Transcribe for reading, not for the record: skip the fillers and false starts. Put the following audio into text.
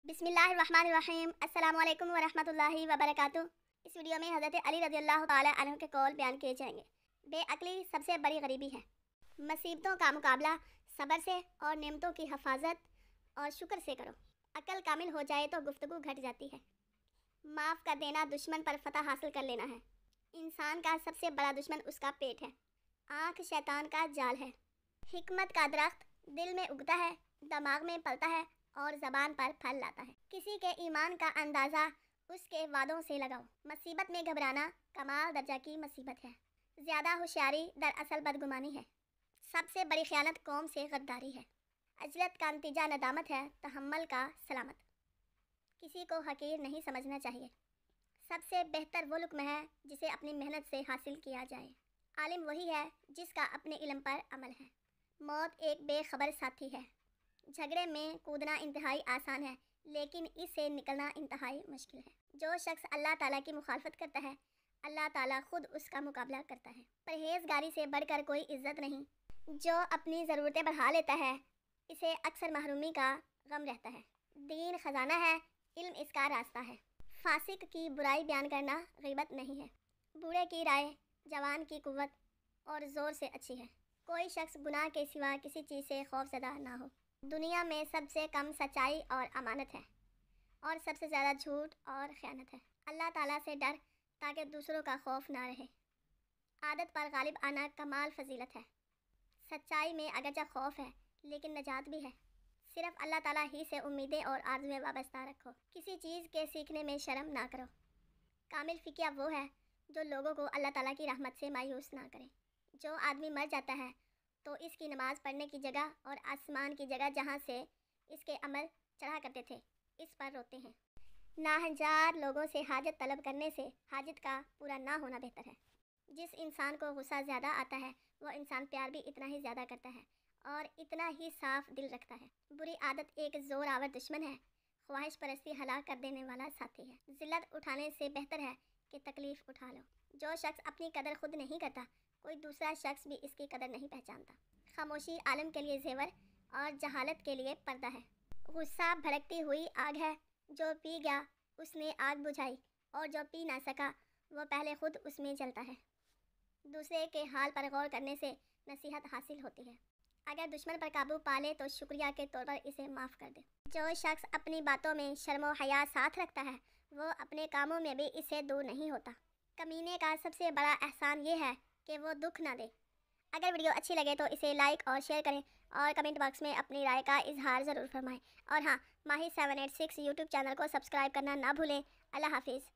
بسم اللہ الرحمن الرحیم۔ السلام علیکم ورحمۃ اللہ وبرکاتہ۔ اس ویڈیو میں حضرت علی رضی اللہ تعالی عنہ کے قول بیان کیے جائیں گے۔ بے عقلی سب سے بڑی غریبی ہے۔ مصیبتوں کا مقابلہ صبر سے اور نعمتوں کی حفاظت اور شکر سے کرو۔ عقل کامل ہو جائے تو گفتگو گھٹ جاتی ہے۔ معاف کر دینا دشمن پر فتح حاصل کر لینا ہے۔ انسان کا سب سے بڑا دشمن اس کا پیٹ ہے۔ آنکھ شیطان کا جال ہے۔ حکمت کا درخت دل میں اگتا ہے، دماغ میں پلتا ہے اور زبان پر پھل لاتا ہے۔ کسی کے ایمان کا اندازہ اس کے وعدوں سے لگاؤ۔ مصیبت میں گھبرانا کمال درجہ کی مصیبت ہے۔ زیادہ ہوشیاری دراصل بدگمانی ہے۔ سب سے بڑی خیانت قوم سے غداری ہے۔ عجلت کا نتیجہ ندامت ہے، تحمل کا سلامت۔ کسی کو حقیر نہیں سمجھنا چاہیے۔ سب سے بہتر وہ لقمہ ہے جسے اپنی محنت سے حاصل کیا جائے۔ عالم وہی ہے جس کا اپنے علم پر عمل ہے۔ موت ایک بے خبر ساتھی ہے۔ جھگڑے میں کودنا انتہائی آسان ہے، لیکن اس سے نکلنا انتہائی مشکل ہے۔ جو شخص اللہ تعالیٰ کی مخالفت کرتا ہے، اللہ تعالیٰ خود اس کا مقابلہ کرتا ہے۔ پرہیزگاری سے بڑھ کر کوئی عزت نہیں۔ جو اپنی ضرورتیں بڑھا لیتا ہے، اسے اکثر محرومی کا غم رہتا ہے۔ دین خزانہ ہے، علم اس کا راستہ ہے۔ فاسق کی برائی بیان کرنا غیبت نہیں ہے۔ بوڑھے کی رائے جوان کی قوت اور زور سے اچھی ہے۔ کوئی شخص گناہ کے سوا کسی چیز سے خوف زدہ نہ ہو۔ دنیا میں سب سے کم سچائی اور امانت ہے، اور سب سے زیادہ جھوٹ اور خیانت ہے۔ اللہ تعالیٰ سے ڈر تاکہ دوسروں کا خوف نہ رہے۔ عادت پر غالب آنا کمال فضیلت ہے۔ سچائی میں اگرچہ خوف ہے، لیکن نجات بھی ہے۔ صرف اللہ تعالیٰ ہی سے امیدیں اور آرزویں وابستہ رکھو۔ کسی چیز کے سیکھنے میں شرم نہ کرو۔ کامل فقیہ وہ ہے جو لوگوں کو اللہ تعالیٰ کی رحمت سے مایوس نہ کرے۔ جو آدمی مر جاتا ہے تو اس کی نماز پڑھنے کی جگہ اور آسمان کی جگہ جہاں سے اس کے عمل چڑھا کرتے تھے، اس پر روتے ہیں۔ ناہنجار لوگوں سے حاجت طلب کرنے سے حاجت کا پورا نہ ہونا بہتر ہے۔ جس انسان کو غصہ زیادہ آتا ہے، وہ انسان پیار بھی اتنا ہی زیادہ کرتا ہے اور اتنا ہی صاف دل رکھتا ہے۔ بری عادت ایک زور آور دشمن ہے، خواہش پرستی ہلاک کر دینے والا ساتھی ہے۔ ذلت اٹھانے سے بہتر ہے کہ تکلیف اٹھا لو۔ جو شخص اپنی قدر خود نہیں کرتا، کوئی دوسرا شخص بھی اس کی قدر نہیں پہچانتا۔ خاموشی عالم کے لیے زیور اور جہالت کے لیے پردہ ہے۔ غصہ بھڑکتی ہوئی آگ ہے، جو پی گیا اس نے آگ بجھائی، اور جو پی نہ سکا وہ پہلے خود اس میں جلتا ہے۔ دوسرے کے حال پر غور کرنے سے نصیحت حاصل ہوتی ہے۔ اگر دشمن پر قابو پالے تو شکریہ کے طور پر اسے معاف کر دے۔ جو شخص اپنی باتوں میں شرم و حیا ساتھ رکھتا ہے، وہ اپنے کاموں میں بھی اس سے دور نہیں ہوتا۔ کمینے کا سب سے بڑا احسان یہ ہے کہ وہ دکھ نہ دے۔ اگر ویڈیو اچھی لگے تو اسے لائک اور شیئر کریں، اور کمنٹ باکس میں اپنی رائے کا اظہار ضرور فرمائیں۔ اور ہاں، ماہی 786 یوٹیوب چینل کو سبسکرائب کرنا نہ بھولیں۔ اللہ حافظ۔